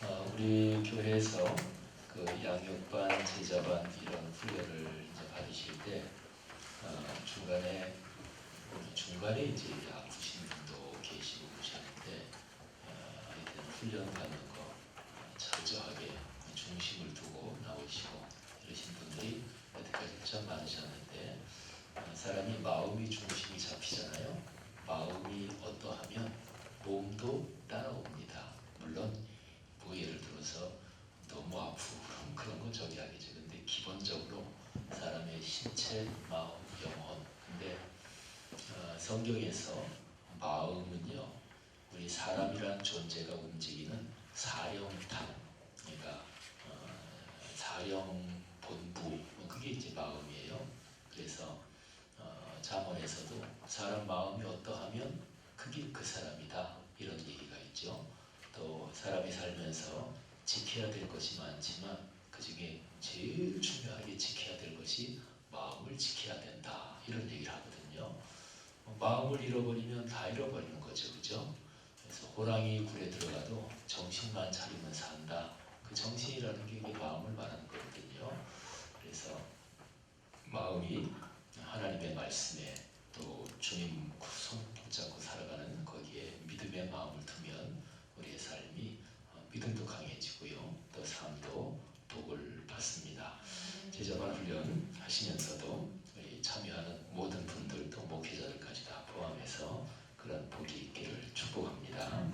우리 교회에서 그 양육반, 제자반 이런 훈련을 이제 받으실 때 중간에 이제 아프신 분도 계시고 그러셨는데 하여튼 훈련 받는 거 철저하게 중심을 두고 나오시고 이러신 분들이 여태까지 참 많으셨는데 사람이 마음이 중심이 잡히잖아요. 마음이 어떠하면 몸도 따라옵니다. 물론 뭐 예를 들어서 너무 아프고 그런 건 저기 하겠죠. 근데 기본적으로 사람의 신체, 마음, 영혼. 근데 성경에서 마음은요, 우리 사람이란 존재가 움직이는 사령탑, 그러니까 사령 본부, 그게 이제 마음이에요. 그래서 잠언에서도 사람 마음이 어떠하면 그게 그 사람이다 이런 얘기가 있죠. 또 사람이 살면서 지켜야 될 것이 많지만 그 중에 제일 중요하게 지켜야 될 것이 마음을 지켜야 된다 이런 얘기를 하거든요. 마음을 잃어버리면 다 잃어버리는 거죠, 그죠? 그래서 호랑이 굴에 들어가도 정신만 차리면 산다. 그 정신이라는 게 이게 마음을 말하는 거거든요. 그래서 마음이 하나님의 말씀에 또 주님 손 붙잡고 살아가는 거기에 믿음의 마음을 두면 우리의 삶이 믿음도 강해지고요. 또 삶도 복을 받습니다. 제자반 훈련 하시면서도 참여하는 모든 분들 또 목회자들까지 다 포함해서 그런 복이 있기를 축복합니다.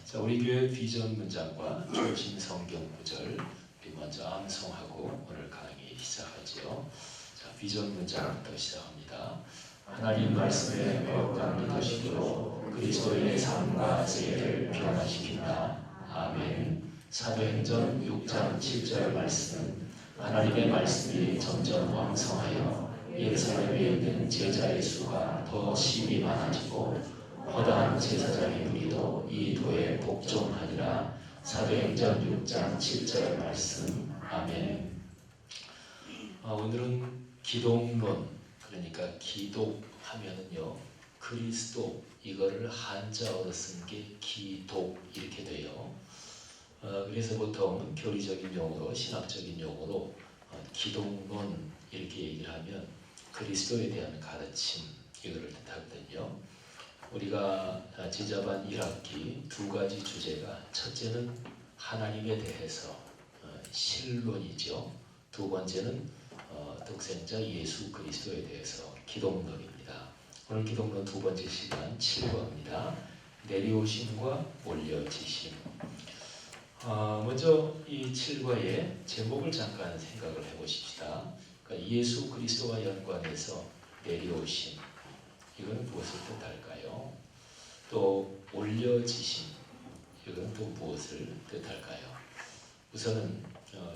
자, 우리 교회 비전 문장과 중심 성경 구절 우리 먼저 암송하고 오늘 강의 시작하죠. 자, 비전 문장부터 시작합니다. 하나님 말씀에 거룩한 믿으시기로 그리스도의 삶과 지혜를 변화시킨다. 아멘. 사도행전 6장 7절 말씀. 하나님의 말씀이 점점 왕성하여 예루살렘에 있는 제자의 수가 더 심히 많아지고 허다한 제사장의 무리도 이 도에 복종하니라. 사도행전 6장 7절 말씀. 아멘. 오늘은 기독론, 그러니까 기독하면은요 그리스도, 이거를 한자어로 쓴 게 기독 이렇게 돼요. 그래서 보통 교리적인 용어로, 신학적인 용어로 기독론 이렇게 얘기를 하면 그리스도에 대한 가르침 이거를 뜻하거든요. 우리가 제자반 1학기 두 가지 주제가, 첫째는 하나님에 대해서 신론이죠. 두 번째는 독생자 예수 그리스도에 대해서 기독론입니다. 오늘 기독론 두 번째 시간 7과입니다. 내려오심과 올려지심. 먼저 이 7과의 제목을 잠깐 생각을 해보십시다. 그러니까 예수 그리스도와 연관해서 내려오심, 이거는 무엇을 뜻할까요? 또 올려지심, 이거는 또 무엇을 뜻할까요? 우선은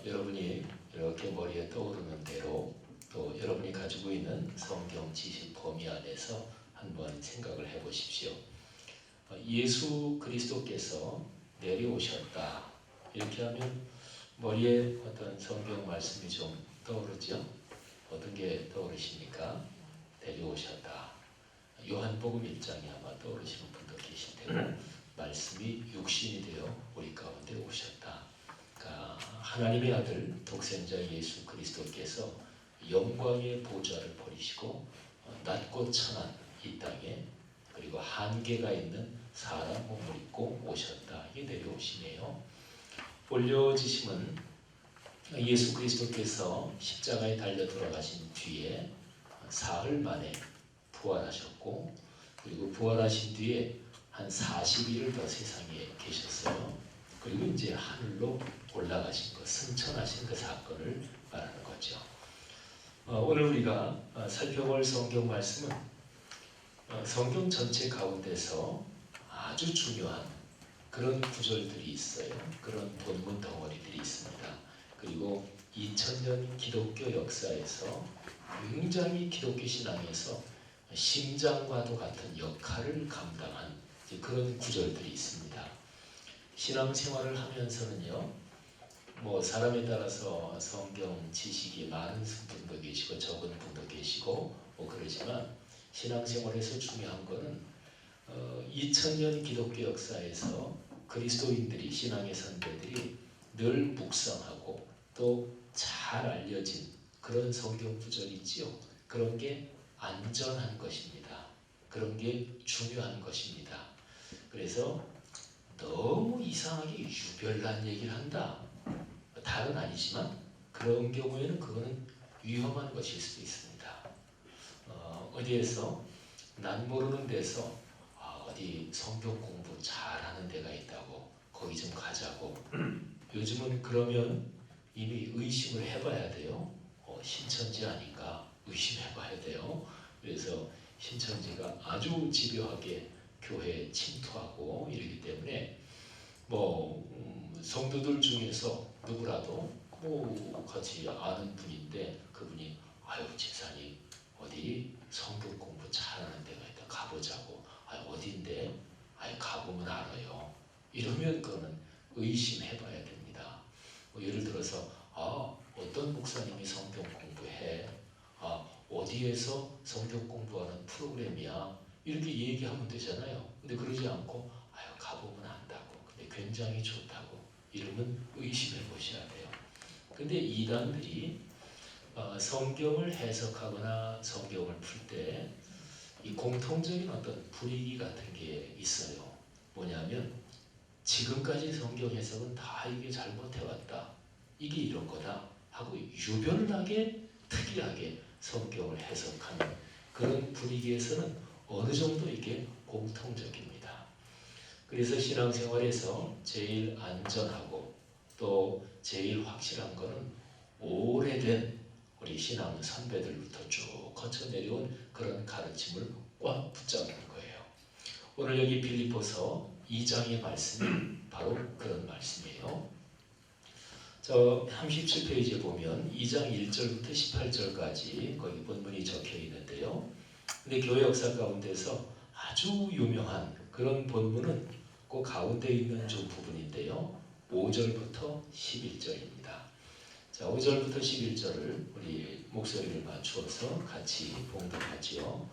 여러분이 이렇게 머리에 떠오르는 대로 또 여러분이 가지고 있는 성경 지식 범위 안에서 한번 생각을 해보십시오. 예수 그리스도께서 내려오셨다 이렇게 하면 머리에 어떤 성경 말씀이 좀 떠오르죠? 어떤 게 떠오르십니까? 내려오셨다. 요한복음 1장이 아마 떠오르시는 분도 계실 테고, 말씀이 육신이 되어 우리 가운데 오셨다. 그러니까 하나님의 아들 독생자 예수 그리스도께서 영광의 보좌를 버리시고 낮고 천한 이 땅에, 그리고 한계가 있는 사람 몸을 입고 오셨다. 이게 내려오심이에요. 올려지심은 예수 그리스도께서 십자가에 달려 돌아가신 뒤에 사흘 만에 부활하셨고, 그리고 부활하신 뒤에 한 40일을 더 세상에 계셨어요. 그리고 이제 하늘로 올라가신 것, 승천하신 그 사건을 말하는 거죠. 오늘 우리가 살펴볼 성경 말씀은 성경 전체 가운데서 아주 중요한 그런 구절들이 있어요. 그런 본문 덩어리들이 있습니다. 그리고 2000년 기독교 역사에서 굉장히 기독교 신앙에서 심장과도 같은 역할을 감당한 그런 구절들이 있습니다. 신앙생활을 하면서는요, 뭐 사람에 따라서 성경 지식이 많은 분도 계시고 적은 분도 계시고 뭐 그러지만, 신앙생활에서 중요한 거는 2000년 기독교 역사에서 그리스도인들이 신앙의 선배들이 늘 묵상하고 또 잘 알려진 그런 성경 구절이 있지요. 그런 게 안전한 것입니다. 그런 게 중요한 것입니다. 그래서 너무 이상하게 유별난 얘기를 한다. 다른 아니지만 그런 경우에는 그거는 위험한 것일 수도 있습니다. 어디에서 난 모르는 데서 어디 성경 공부 잘하는 데가 있다고 거기 좀 가자고. 요즘은 그러면 이미 의심을 해봐야 돼요. 신천지 아닌가 의심해봐야 돼요. 그래서 신천지가 아주 집요하게 교회에 침투하고 이러기 때문에 성도들 중에서 누구라도 같이 아는 분인데 그분이 집사님 어디 성경 공부 잘하는 데가 있다 가보자고. 어딘데? 가보면 알아요. 이러면 그거는 의심해봐야 됩니다. 예를 들어서 어떤 목사님이 성경 공부해? 어디에서 성경 공부하는 프로그램이야? 이렇게 얘기하면 되잖아요. 근데 그러지 않고 가보면 안다고. 근데 굉장히 좋다고. 이러면 의심해 보셔야 돼요. 근데 이단들이 성경을 해석하거나 성경을 풀 때 이 공통적인 어떤 분위기 같은 게 있어요. 뭐냐면 지금까지 성경 해석은 다 이게 잘못해왔다. 이게 이런 거다 하고 유별나게 특이하게 성경을 해석하는 그런 분위기에서는 어느 정도 이게 공통적입니다. 그래서 신앙생활에서 제일 안전하고 또 제일 확실한 것은 오래된 우리 신앙 선배들부터 쭉 거쳐 내려온 그런 가르침을 꽉 붙잡는 거예요. 오늘 여기 빌립보서 2장의 말씀이 바로 그런 말씀이에요. 저 37페이지에 보면 2장 1절부터 18절까지 거기 본문이 적혀 있는데요. 근데 교회 역사 가운데서 아주 유명한 그런 본문은 그 가운데 있는 좀 부분인데요. 5절부터 11절입니다. 자, 5절부터 11절을 우리 목소리를 맞추어서 같이 봉독하지요.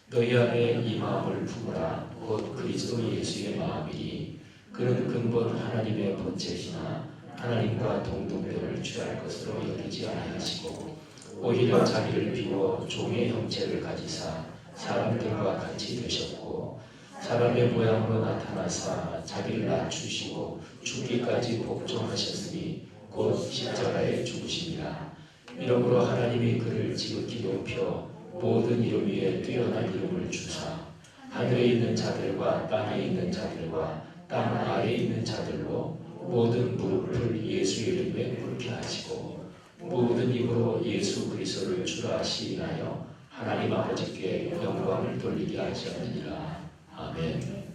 너희 안에 이 마음을 품으라. 곧 그리스도 예수의 마음이니 그는 근본 하나님의 본체시나 하나님과 동등됨을 취할 것으로 여기지 아니하시고 오히려 자기를 비워 종의 형체를 가지사 사람들과 같이 되셨고 사람의 모양으로 나타나사 자기를 낮추시고 죽기까지 복종하셨으니 곧 십자가에 죽으심이라. 이러므로 하나님이 그를 지극히 높여 모든 이름 위에 뛰어난 이름을 주사 하늘에 있는 자들과 땅에 있는 자들과 땅 아래에 있는 자들로 모든 무릎을 예수 이름에 꿇게 하시고 모든 입으로 예수 그리스도를 주라 시인하여 하나님 아버지께 영광을 돌리게 하시느니라. 아멘.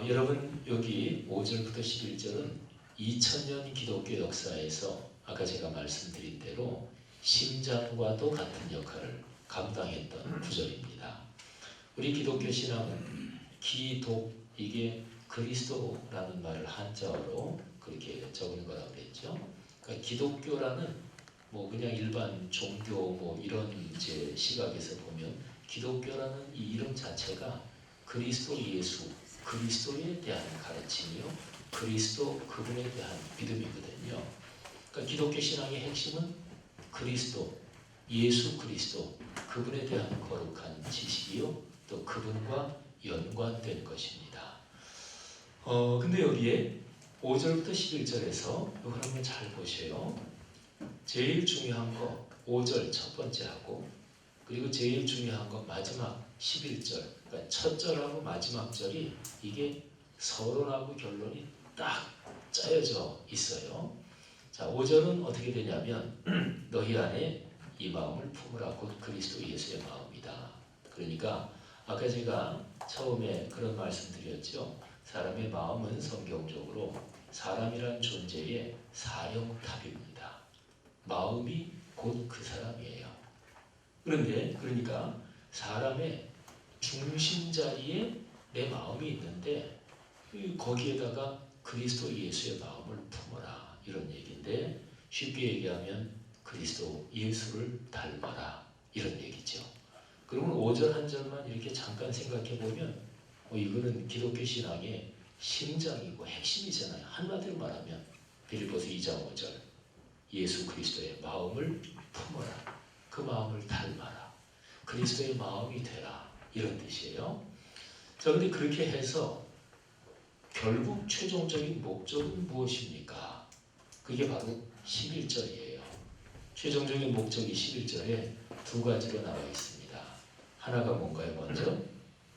여러분 여기 5절부터 11절은 2000년 기독교 역사에서 아까 제가 말씀드린 대로 심장과도 같은 역할을 감당했던 구절입니다. 우리 기독교 신앙은 기독, 이게 그리스도라는 말을 한자어로 그렇게 적은 거라고 그랬죠. 그러니까 기독교라는 그냥 일반 종교 이런 이제 시각에서 보면 기독교라는 이 이름 자체가 그리스도 예수, 그리스도에 대한 가르침이요. 그리스도 그분에 대한 믿음이거든요. 그러니까 기독교 신앙의 핵심은 그리스도, 예수 그리스도, 그분에 대한 거룩한 지식이요. 또 그분과 연관된 것입니다. 근데 여기에 5절부터 11절에서 이걸 한번 잘 보세요. 제일 중요한 거 5절 첫 번째 하고 그리고 제일 중요한 거 마지막 11절. 그러니까 첫 절하고 마지막 절이 이게 서론하고 결론이 딱 짜여져 있어요. 자, 5절은 어떻게 되냐면 너희 안에 이 마음을 품으라. 곧 그리스도 예수의 마음이다. 그러니까 아까 제가 처음에 그런 말씀 드렸죠. 사람의 마음은 성경적으로 사람이란 존재의 사령탑입니다. 마음이 곧 그 사람이에요. 그러니까 사람의 중심 자리에 내 마음이 있는데 거기에다가 그리스도 예수의 마음을 품어라 이런 얘기인데 쉽게 얘기하면 그리스도 예수를 닮아라 이런 얘기죠. 그러면 5절 한 절만 이렇게 잠깐 생각해 보면 이거는 기독교 신앙의 심장이고 핵심이잖아요. 한마디로 말하면 빌립보서 2장 5절 예수 그리스도의 마음을 품어라. 그 마음을 닮아라. 그리스도의 마음이 되라. 이런 뜻이에요. 자, 근데 그렇게 해서 결국 최종적인 목적은 무엇입니까? 그게 바로 11절이에요. 최종적인 목적이 11절에 두 가지로 나와 있습니다. 하나가 뭔가요? 먼저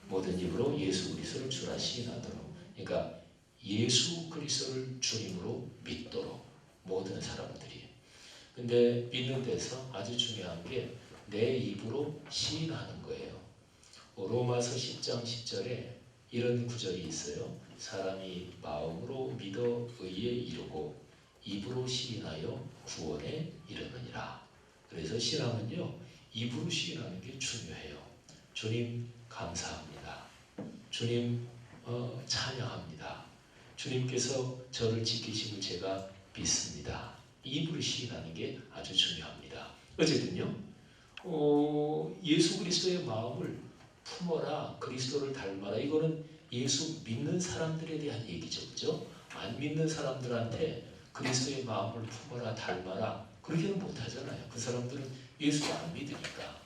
모든 입으로 예수 그리스도를 주라 시인하도록. 그러니까 예수 그리스도를 주님으로 믿도록 모든 사람들이. 근데 믿는 데서 아주 중요한 게 내 입으로 시인하는 거예요. 로마서 10장 10절에 이런 구절이 있어요. 사람이 마음으로 믿어 의에 이르고 입으로 시인하여 구원에 이르느니라. 그래서 신앙은요, 입으로 시인하는 게 중요해요. 주님 감사합니다. 주님 찬양합니다. 주님께서 저를 지키심을 제가 믿습니다. 입으로 시인하는 게 아주 중요합니다. 어쨌든요, 예수 그리스도의 마음을 품어라, 그리스도를 닮아라. 이거는 예수 믿는 사람들에 대한 얘기죠, 그죠? 안 믿는 사람들한테 그리스도의 마음을 품어라, 닮아라, 그렇게는 못하잖아요. 그 사람들은 예수를 안 믿으니까.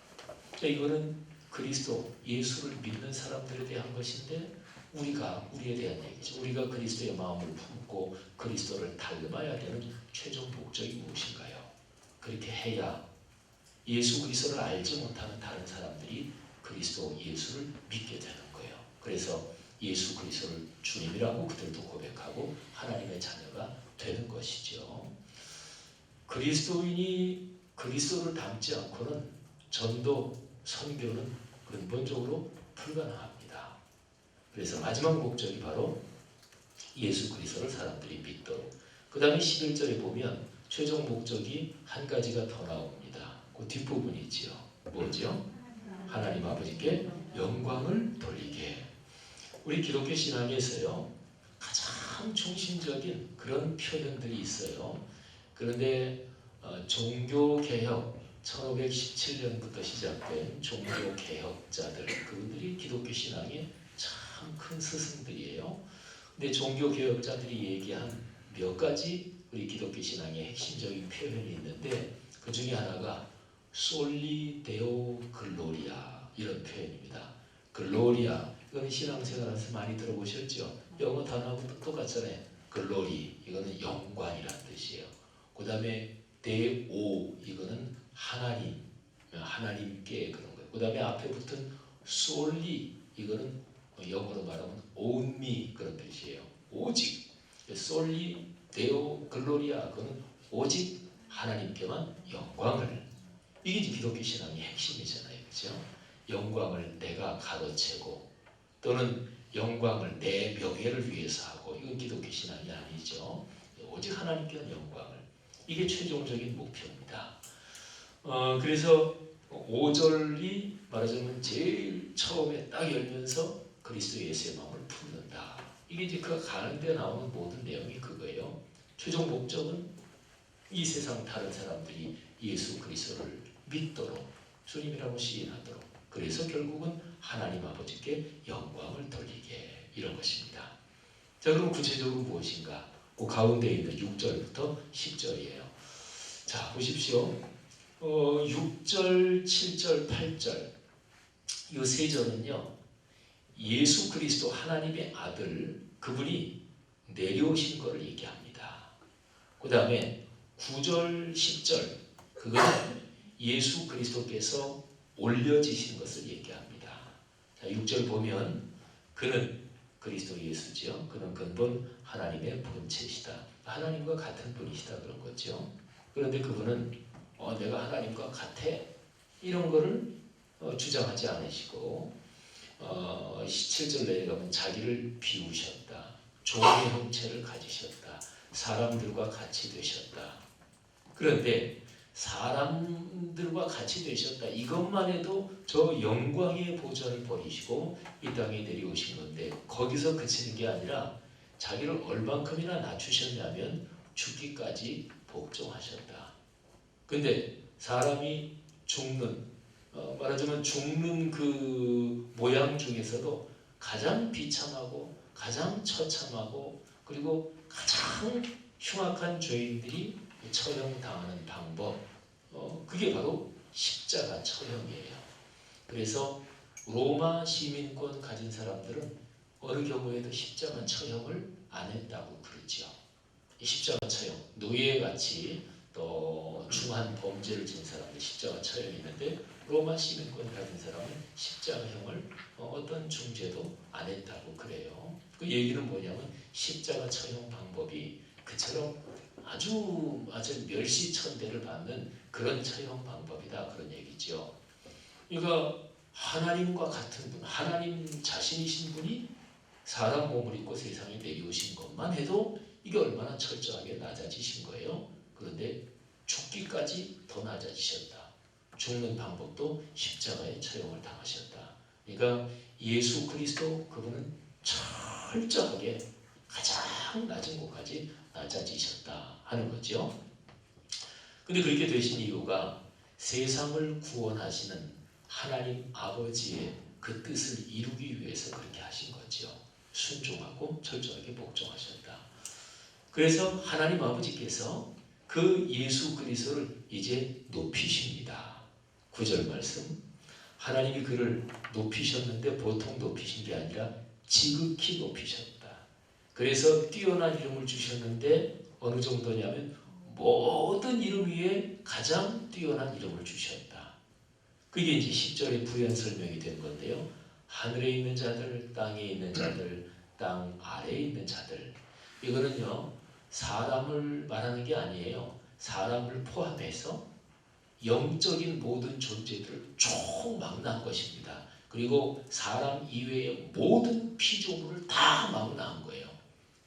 자, 이거는 그리스도, 예수를 믿는 사람들에 대한 것인데 우리에 대한 얘기죠. 우리가 그리스도의 마음을 품고 그리스도를 닮아야 되는 최종 목적이 무엇인가요? 그렇게 해야 예수 그리스도를 알지 못하는 다른 사람들이 그리스도 예수를 믿게 되는 거예요. 그래서 예수 그리스도를 주님이라고 그들도 고백하고 하나님의 자녀가 되는 것이죠. 그리스도인이 그리스도를 닮지 않고는 전도, 선교는 근본적으로 불가능합니다. 그래서 마지막 목적이 바로 예수 그리스도를 사람들이 믿도록. 그 다음에 11절에 보면 최종 목적이 한 가지가 더 나옵니다. 그 뒷부분이 있지요. 뭐죠? 하나님 아버지께 영광을 돌리게. 우리 기독교 신앙에서요, 가장 중심적인 그런 표현들이 있어요. 그런데 종교개혁, 1517년부터 시작된 종교개혁자들, 그분들이 기독교 신앙의 참 큰 스승들이에요. 근데 종교개혁자들이 얘기한 몇 가지 우리 기독교 신앙의 핵심적인 표현이 있는데 그 중에 하나가 솔리 데오 글로리아, 이런 표현입니다. 글로리아, 이거는 신앙생활에서 많이 들어보셨죠? 영어 단어하고 똑같잖아요. 글로리, 이거는 영광이라는 뜻이에요. 그 다음에 데오, 이거는 하나님, 하나님께 그런 거예요. 그 다음에 앞에 붙은 솔리, 이거는 영어로 말하면 only 그런 뜻이에요. 오직. 솔리 데오 글로리아, 그거는 오직 하나님께만 영광을. 이게 기독교 신앙의 핵심이잖아요, 그렇죠? 영광을 내가 가로채고 또는 영광을 내 명예를 위해서 하고, 이건 기독교 신앙이 아니죠. 오직 하나님께는 영광을. 이게 최종적인 목표입니다. 그래서 5절이 말하자면 제일 처음에 딱 열면서 그리스도 예수의 마음을 품는다. 이게 이제 그 가는 데 나오는 모든 내용이 그거예요. 최종 목적은 이 세상 다른 사람들이 예수 그리스도를 믿도록, 주님이라고 시인하도록. 그래서 결국은 하나님 아버지께 영광을 돌리게, 이런 것입니다. 자, 그럼 구체적으로 무엇인가? 그 가운데 있는 6절부터 10절이에요. 자, 보십시오. 6절, 7절, 8절 이 세 절은요, 예수 그리스도 하나님의 아들, 그분이 내려오신 것을 얘기합니다. 그 다음에 9절, 10절 그거는 예수 그리스도께서 올려지신 것을 얘기합니다. 자, 6절 보면 그는 그리스도 예수죠. 그는 근본 하나님의 본체시다. 하나님과 같은 분이시다, 그런 거죠. 그런데 그분은 내가 하나님과 같아, 이런 거를 주장하지 않으시고 17절 내려가면 자기를 비우셨다. 종의 형체를 가지셨다. 사람들과 같이 되셨다. 그런데 사람들과 같이 되셨다, 이것만 해도 저 영광의 보좌를 버리시고 이 땅에 내려오신 건데, 거기서 그치는 게 아니라 자기를 얼만큼이나 낮추셨냐면 죽기까지 복종하셨다. 근데 사람이 죽는, 말하자면 죽는 그 모양 중에서도 가장 비참하고 가장 처참하고 그리고 가장 흉악한 죄인들이 처형당하는 방법, 그게 바로 십자가 처형이에요. 그래서 로마 시민권 가진 사람들은 어느 경우에도 십자가 처형을 안 했다고 그러죠. 십자가 처형, 노예같이 또 중한 범죄를 지은 사람들 십자가 처형이 있는데 로마 시민권 가진 사람은 십자가형을 어떤 중죄도 안 했다고 그래요. 그 얘기는 뭐냐면 십자가 처형 방법이 그처럼 아주 멸시천대를 받는 그런 처형 방법이다 그런 얘기죠. 그러니까 하나님과 같은 분, 하나님 자신이신 분이 사람 몸을 입고 세상에 내려오신 것만 해도 이게 얼마나 철저하게 낮아지신 거예요. 그런데 죽기까지 더 낮아지셨다. 죽는 방법도 십자가의 처형을 당하셨다. 그러니까 예수 그리스도 그분은 철저하게 가장 낮은 곳까지 낮아지셨다 하는 거죠. 근데 그렇게 되신 이유가 세상을 구원하시는 하나님 아버지의 그 뜻을 이루기 위해서 그렇게 하신 거죠. 순종하고 철저하게 복종하셨다. 그래서 하나님 아버지께서 그 예수 그리스도를 이제 높이십니다. 9절 말씀. 하나님이 그를 높이셨는데 보통 높이신 게 아니라 지극히 높이셨다. 그래서 뛰어난 이름을 주셨는데 어느 정도냐면 모든 이름 위에 가장 뛰어난 이름을 주셨다. 그게 이제 10절에 부연 설명이 된 건데요. 하늘에 있는 자들, 땅에 있는 자들, 땅 아래에 있는 자들. 이거는요, 사람을 말하는 게 아니에요. 사람을 포함해서 영적인 모든 존재들을 총망라한 것입니다. 그리고 사람 이외의 모든 피조물을 다 망라한 거예요.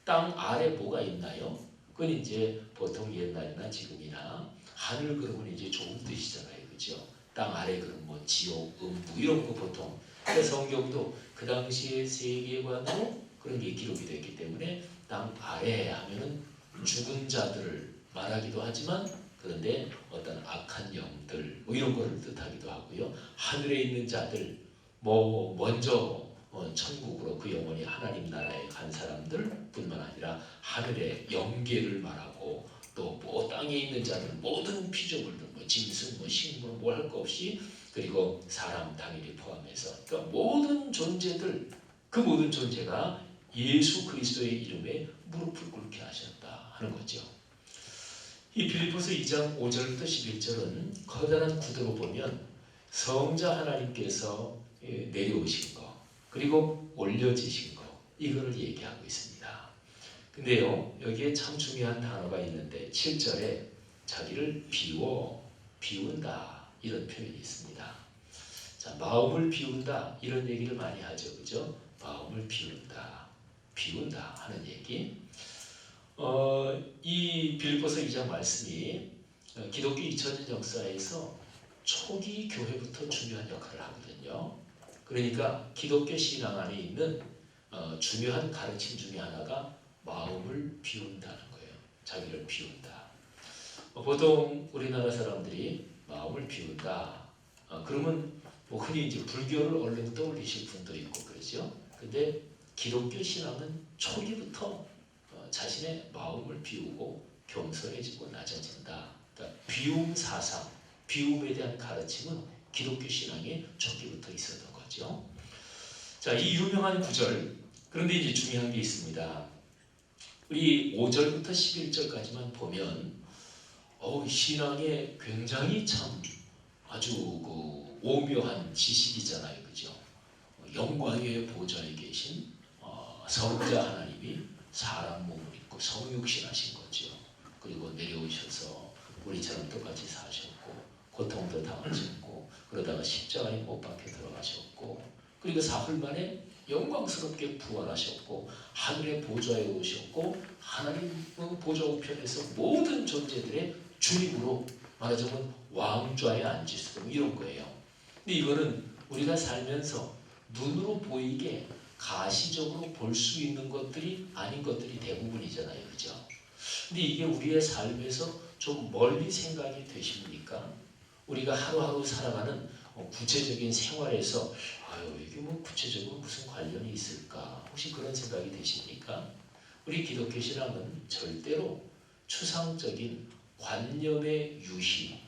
땅 아래 뭐가 있나요? 그건 이제 보통 옛날이나 지금이나 하늘 그러면 이제 좋은 뜻이잖아요. 그죠? 땅 아래 그럼 뭐 지옥, 음부 이런 거 보통. 성경도 그 당시의 세계관으로 그런 게 기록이 됐기 때문에 땅 아래 하면은 죽은 자들을 말하기도 하지만 그런데 어떤 악한 영들 뭐 이런 거를 뜻하기도 하고요. 하늘에 있는 자들 뭐 먼저 천국으로 그 영혼이 하나님 나라에 간 사람들 뿐만 아니라 하늘의 영계를 말하고 또 뭐 땅에 있는 자들 모든 피조물들 뭐 짐승 뭐 식물 뭐 할 거 없이 그리고 사람 당연히 포함해서 그러니까 모든 존재들 그 모든 존재가 예수 그리스도의 이름에 무릎을 꿇게 하셨다 하는 거죠. 이 빌립보서 2장 5절부터 11절은 커다란 구도로 보면 성자 하나님께서 내려오신 거 그리고 올려지신 거 이거를 얘기하고 있습니다. 근데요 여기에 참 중요한 단어가 있는데 7절에 자기를 비운다 이런 표현이 있습니다. 자, 마음을 비운다 이런 얘기를 많이 하죠. 그죠? 마음을 비운다 하는 얘기. 이 빌립보서 2장 말씀이 기독교 2000년 역사에서 초기 교회부터 중요한 역할을 하거든요. 그러니까 기독교 신앙 안에 있는 중요한 가르침 중에 하나가 마음을 비운다는 거예요. 자기를 비운다. 보통 우리나라 사람들이 마음을 비운다. 그러면 뭐 흔히 이제 불교를 얼른 떠올리실 분도 있고 그러죠. 근데 기독교 신앙은 초기부터 자신의 마음을 비우고 겸손해지고 낮아진다. 그러니까 비움 사상, 비움에 대한 가르침은 기독교 신앙에 초기부터 있었던 거죠. 자, 이 유명한 구절. 그런데 이제 중요한 게 있습니다. 우리 5절부터 11절까지만 보면 신앙에 굉장히 참 아주 그 오묘한 지식이잖아요. 그죠? 영광의 보좌에 계신 성자 하나님이 사람 몸을 입고 성육신하신 거죠. 그리고 내려오셔서 우리처럼 똑같이 사셨고 고통도 당하셨고 그러다가 십자가에 못 박혀 들어가셨고 그리고 사흘 만에 영광스럽게 부활하셨고 하늘의 보좌에 오셨고 하나님 보좌 우편에서 모든 존재들의 주님으로 말하자면 왕좌에 앉으시고 이런 거예요. 근데 이거는 우리가 살면서 눈으로 보이게 가시적으로 볼 수 있는 것들이 아닌 것들이 대부분이잖아요. 그죠? 근데 이게 우리의 삶에서 좀 멀리 생각이 되십니까? 우리가 하루하루 살아가는 구체적인 생활에서 이게 뭐 구체적으로 무슨 관련이 있을까? 혹시 그런 생각이 드십니까? 우리 기독교 신앙은 절대로 추상적인 관념의 유희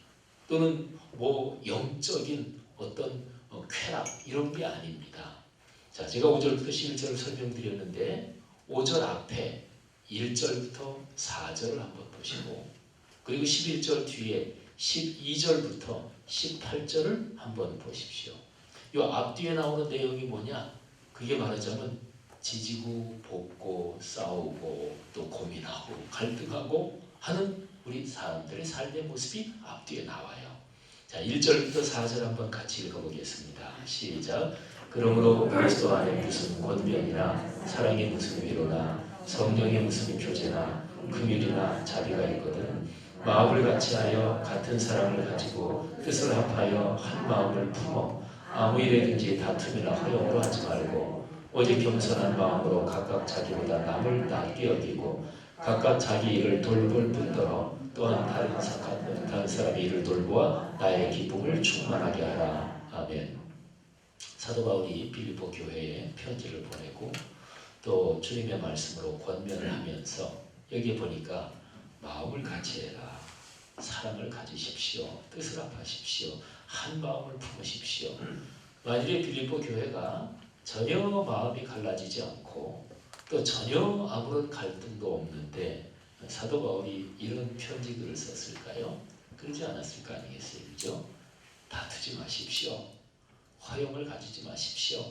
또는 뭐 영적인 어떤 쾌락 이런 게 아닙니다. 자, 제가 5절부터 11절을 설명드렸는데 5절 앞에 1절부터 4절을 한번 보시고 그리고 11절 뒤에 12절부터 18절을 한번 보십시오. 이 앞뒤에 나오는 내용이 뭐냐? 그게 말하자면 지지고 볶고 싸우고 또 고민하고 갈등하고 하는 우리 사람들의 삶의 모습이 앞뒤에 나와요. 자, 1절부터 4절 한번 같이 읽어보겠습니다. 시작. 그러므로 그리스도 안에 무슨 권면이나 사랑의 무슨 위로나 성령의 무슨 교제나 금율이나 자비가 있거든 마음을 같이하여 같은 사랑을 가지고 뜻을 합하여 한 마음을 품어 아무 일에든지 다툼이나 허용으로 하지 말고 오직 겸손한 마음으로 각각 자기보다 남을 낮게 여기고 각각 자기 일을 돌볼 뿐더러 또한 다른 사람의 일을 돌보아 나의 기쁨을 충만하게 하라. 아멘. 사도 바울이 빌립보 교회에 편지를 보내고 또 주님의 말씀으로 권면을 하면서 여기 보니까 마음을 같이해라. 사랑을 가지십시오. 뜻을 합하십시오. 한 마음을 품으십시오. 만일에 빌립보 교회가 전혀 마음이 갈라지지 않고 또 전혀 아무런 갈등도 없는데 사도 바울이 이런 편지글을 썼을까요? 그러지 않았을 거 아니겠어요? 그죠? 다투지 마십시오. 허용을 가지지 마십시오.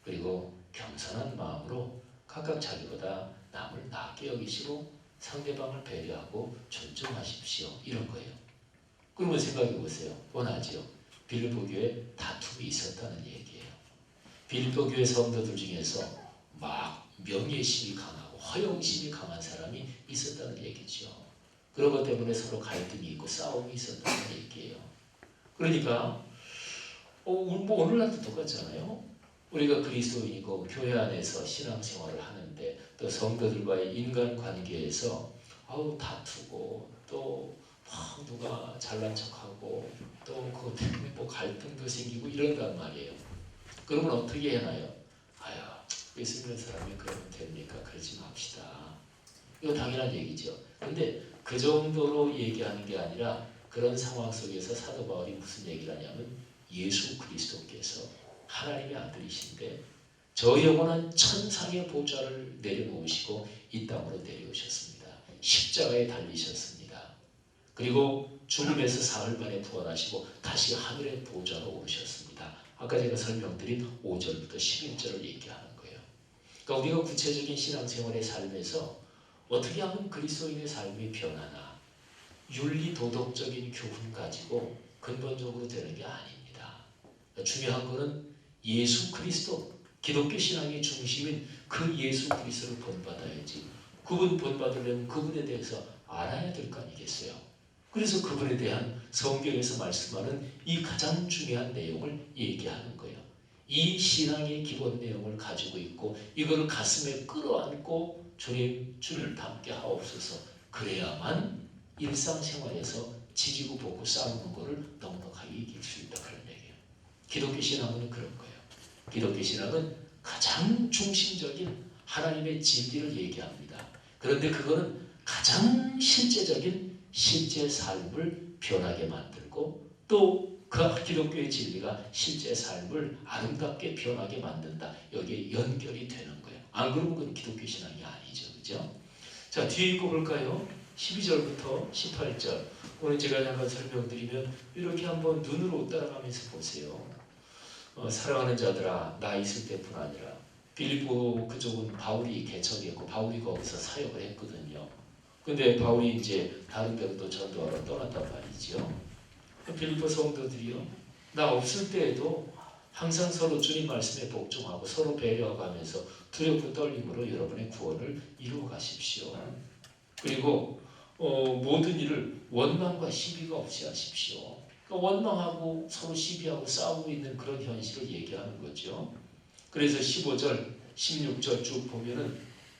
그리고 겸손한 마음으로 각각 자기보다 남을 낮게 여기시고 상대방을 배려하고 존중하십시오. 이런 거예요. 그러면 생각해 보세요. 원하지요? 빌립보 교회에 다툼이 있었다는 얘기예요. 빌립보 교회 성도들 중에서 막 명예심이 강하고 허영심이 강한 사람이 있었다는 얘기죠. 그런 것 때문에 서로 갈등이 있고 싸움이 있었다는 얘기예요. 그러니까 뭐 오늘날도 똑같잖아요. 우리가 그리스도인이고 교회 안에서 신앙생활을 하는데 또 성도들과의 인간관계에서 다투고 또 막 누가 잘난 척하고 또 그것 때문에 뭐 갈등도 생기고 이런단 말이에요. 그러면 어떻게 해나요? 예수 믿는 사람이 그러면 됩니까? 그러지 맙시다. 이거 당연한 얘기죠. 근데 그 정도로 얘기하는 게 아니라 그런 상황 속에서 사도 바울이 무슨 얘기를 하냐면 예수 그리스도께서 하나님의 아들이신데 저 영원한 천상의 보좌를 내려놓으시고 이 땅으로 내려오셨습니다. 십자가에 달리셨습니다. 그리고 죽음에서 사흘 만에 부활하시고 다시 하늘의 보좌로 오르셨습니다. 아까 제가 설명드린 5절부터 11절을 얘기하는 거예요. 그러니까 우리가 구체적인 신앙생활의 삶에서 어떻게 하면 그리스도인의 삶이 변하나 윤리 도덕적인 교훈 가지고 근본적으로 되는 게 아닙니다. 중요한 것은 예수 그리스도, 기독교 신앙의 중심인 그 예수 그리스도를 본받아야지. 그분 본받으려면 그분에 대해서 알아야 될 거 아니겠어요. 그래서 그분에 대한 성경에서 말씀하는 이 가장 중요한 내용을 얘기하는 거예요. 이 신앙의 기본 내용을 가지고 있고 이거를 가슴에 끌어안고 주님 닮게 하옵소서. 그래야만 일상생활에서 지지고 볶고 싸우는 것을 넉넉하게 이길 수 있다. 그런 얘기예요. 기독교 신앙은 그런 거예요. 기독교 신앙은 가장 중심적인 하나님의 진리를 얘기합니다. 그런데 그거는 가장 실제적인 실제 삶을 변하게 만들고 또 그 기독교의 진리가 실제 삶을 아름답게 변하게 만든다. 여기에 연결이 되는 거예요. 안 그러면 그건 기독교 신앙이 아니죠. 그죠? 자, 뒤에 읽고 볼까요? 12절부터 18절. 오늘 제가 잠깐 설명드리면 이렇게 한번 눈으로 따라가면서 보세요. 사랑하는 자들아, 나 있을 때뿐 아니라 빌립보 그쪽은 바울이 개척이었고 바울이 거기서 사역을 했거든요. 근데 바울이 이제 다른 데로 또 전도하러 떠났단 말이죠. 빌립보 성도들이요, 나 없을 때에도 항상 서로 주님 말씀에 복종하고 서로 배려하고 하면서 두렵고 떨림으로 여러분의 구원을 이루어 가십시오. 그리고 모든 일을 원망과 시비가 없이 하십시오. 그러니까 원망하고 서로 시비하고 싸우고 있는 그런 현실을 얘기하는 거죠. 그래서 15절, 16절 쭉 보면은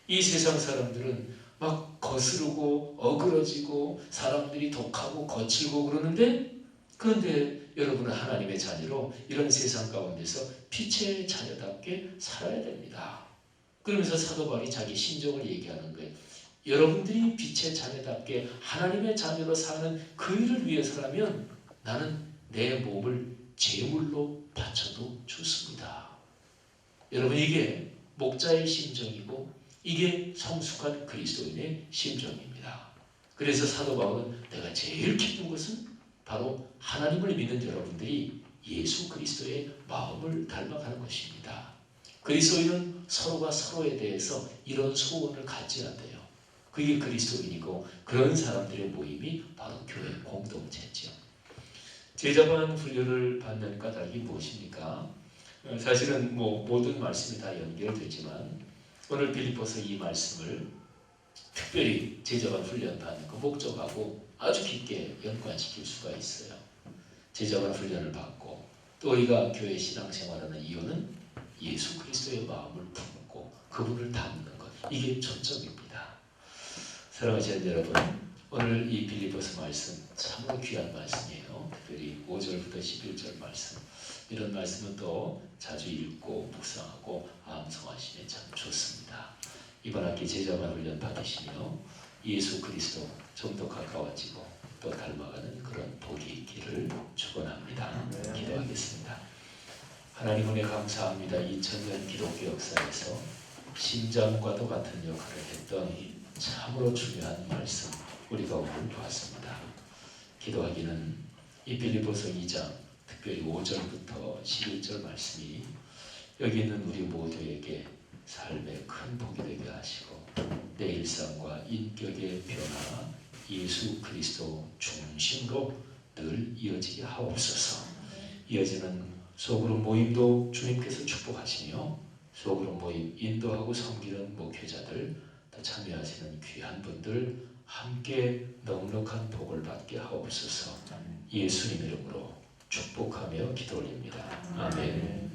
이 세상 사람들은 막 거스르고 어그러지고 사람들이 독하고 거칠고 그러는데 그런데 여러분은 하나님의 자녀로 이런 세상 가운데서 빛의 자녀답게 살아야 됩니다. 그러면서 사도 바울이 자기 심정을 얘기하는 거예요. 여러분들이 빛의 자녀답게 하나님의 자녀로 사는 그 일을 위해서라면 나는 내 몸을 제물로 바쳐도 좋습니다. 여러분, 이게 목자의 심정이고 이게 성숙한 그리스도인의 심정입니다. 그래서 사도 바울은 내가 제일 기쁜 것은 바로 하나님을 믿는 여러분들이 예수 그리스도의 마음을 닮아가는 것입니다. 그리스도인은 서로가 서로에 대해서 이런 소원을 갖져야 돼요. 그게 그리스도인이고 그런 사람들의 모임이 바로 교회 공동체죠. 제자반 훈련을 받는 까닭이 무엇입니까? 사실은 모든 말씀이 다 연결되지만 오늘 빌립보서 이 말씀을 특별히 제자반 훈련 받는 그 목적하고 아주 깊게 연관시킬 수가 있어요. 제자반 훈련을 받고 또 우리가 교회 신앙생활하는 이유는 예수 그리스도의 마음을 품고 그분을 닮는 것, 이게 초점입니다. 사랑하시는 여러분, 오늘 이 빌립보서 말씀 참으로 귀한 말씀이에요. 특별히 5절부터 11절 말씀, 이런 말씀은 또 자주 읽고 묵상하고 암송하시면 참 좋습니다. 이번 학기 제자반 훈련 받으시며 예수 그리스도 좀 더 가까워지고 또 닮아가는 그런 복이 있기를 축원합니다. 기도하겠습니다. 하나님 은혜 감사합니다. 2000년 기독교 역사에서 심장과도 같은 역할을 했던 참으로 중요한 말씀 우리가 오늘 보았습니다. 기도하기는 이 빌립보서 2장 특별히 5절부터 11절 말씀이 여기 있는 우리 모두에게 삶의 큰 복이 되게 하시고 내 일상과 인격의 변화 예수 그리스도 중심으로 늘 이어지게 하옵소서. 이어지는 소그룹 모임도 주님께서 축복하시며 소그룹 모임 인도하고 섬기는 목회자들 또 참여하시는 귀한 분들 함께 넉넉한 복을 받게 하옵소서. 예수님 이름으로 축복하며 기도 올립니다. 아멘.